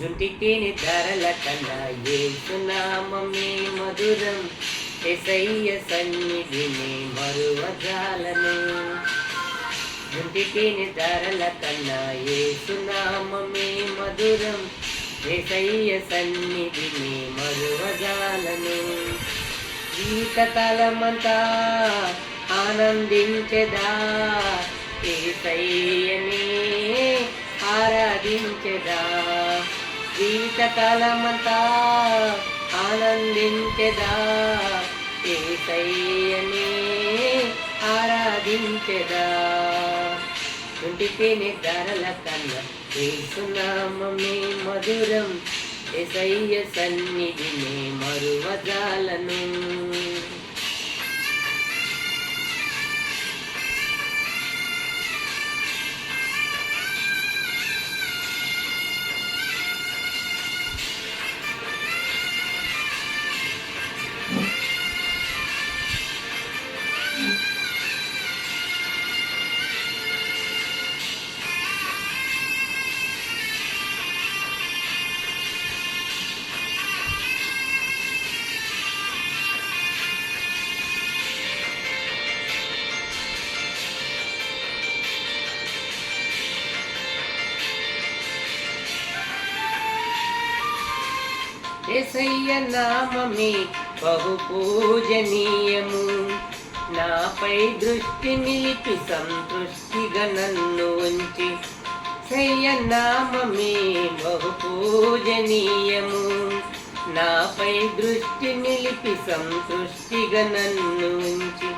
జుంటితేనె ధరల కన్నా యేసునామమే మధురం. యేసయ్య సన్నిధిని మరువజాలను. జుంటితేనె ధరల కన్నా యేసునామమే మధురం. యేసయ్య సన్నిధిని మరువజాలను. జీవితకాలమంతా ఆనందించెదా, యేసయ్యనే ఆరాధించెదా. జీవితకాలమంతా ఆనందించెదా, యేసయ్యనే ఆరాధించెదా. తుంటితేనె ధరల కన్నా యేసునామమే మధురం. యేసయ్య సన్నిధిని మరువజాలను. యేసయ్య నామమే బహు పూజనీయము. నాపై దృష్టి నిలిపి సంతృష్టిగా నన్ను ఉంచి. యేసయ్య నామమే బహు పూజనీయము. నాపై దృష్టి నిలిపి సంతృష్టిగా నన్ను ఉంచి.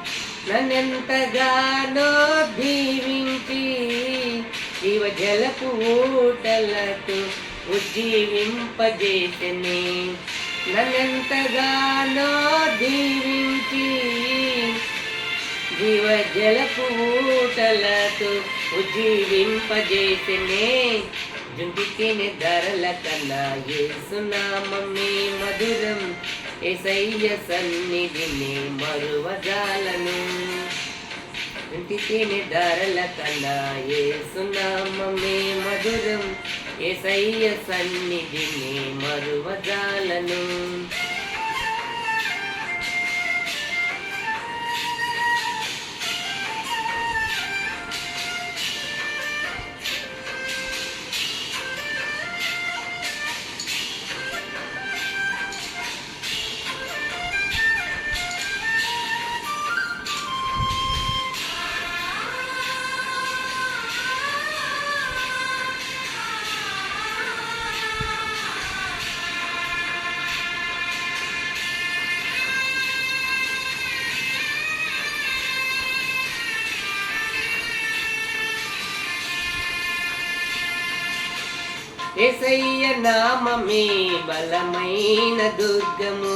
నన్నెంతగానో దీవించి జీవజలపు ఊటలతో ఉజ్జీవింపజేసెనే. నన్నెంతగానో దీవించి జీవజలపు ఊటలతో ఉజ్జీవింపజేసెనే. జుంటితేనె ధరల కన్నా యేసునామమే మధురం. యేసయ్య సన్నిధిని మరువజాలను. జుంటితేనె ధరల కన్నా యేసునామమే మధురం. యేసయ్య సన్నిధిని మరువజాలను. యేసయ్య నామమే బలమైన దుర్గము.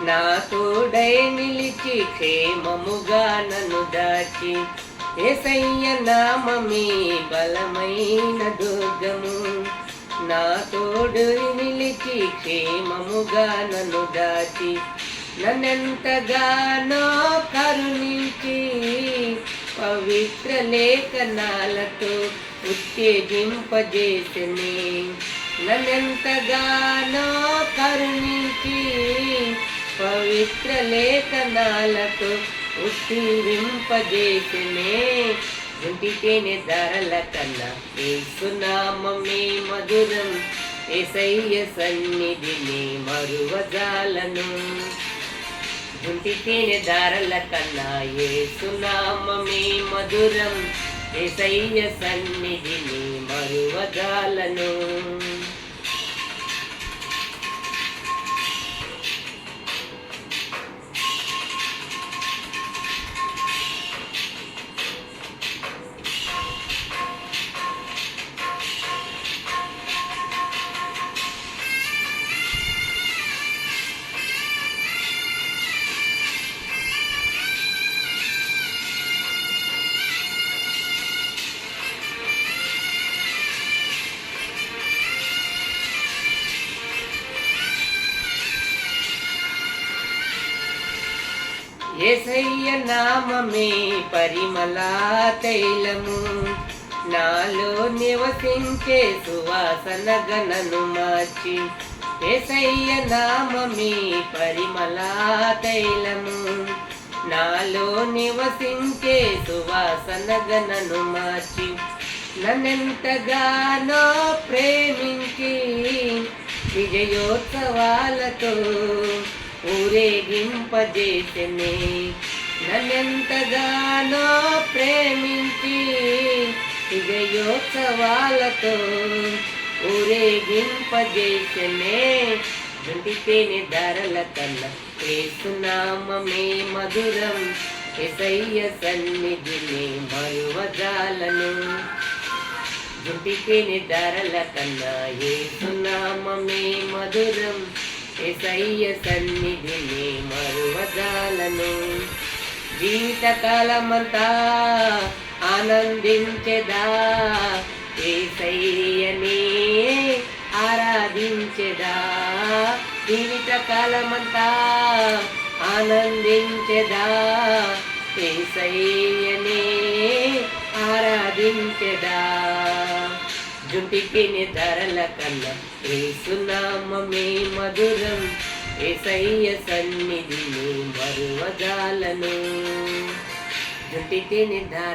నా తోడై నిలిచి క్షేమముగా నన్ను దాచి. యేసయ్య నామమే బలమైన దుర్గము. నా తోడు నిలిచి క్షేమముగా నన్ను దాచి. నన్నెంతగానో కరుణించి పవిత్ర లేఖనాలతో ఉత్తేజింపజేసెనే. నన్నెంతగానో కరుణించి పవిత్ర లేఖనాలతో ఉత్తేజింపజేసెనే. జుంటితేనె ధరల కన్నా యేసునామమే మధురం. యేసయ్య సన్నిధిని మరువజాలను. జుంటితేనె ధరల కన్నా యేసునామమే మధురం. యేసయ్య సన్నిధిని మరువజాలను. యేసయ్య నామమే పరిమళ తైలము. నాలో నివసించే సువాసన గణను మార్చి యేసయ్య నామమే పరిమళ తైలము. నాలో నివసించే సువాసన గణను మార్చి నన్నెంతగానో ప్రేమించి విజయోత్సవాలతో ఊరేగింపజేసెనే. నన్నెంతగానో ప్రేమించి విజయోత్సవాలతో ఊరేగింపజేసెనే. జుంటితేనె ధరల కన్నా యేసునామమే మధురం, యేసయ్య సన్నిధిని మరువజాలను. జుంటితేనె ధరల కన్నా యేసునామమే మధురం, యేసయ్య సన్నిధిని మరువజాలను. జీవితకాలమంతా ఆనందించెదా, యేసయ్యనే ఆరాధించెదా. జీవితకాలమంతా ఆనందించెదా, యేసయ్యనే ఆరాధించెదా. జుంటికి ధరల కన్నా యేసునామమే మధురం, యేసయ్య సన్నిధిని మరువజాలను. జుంటికి ధర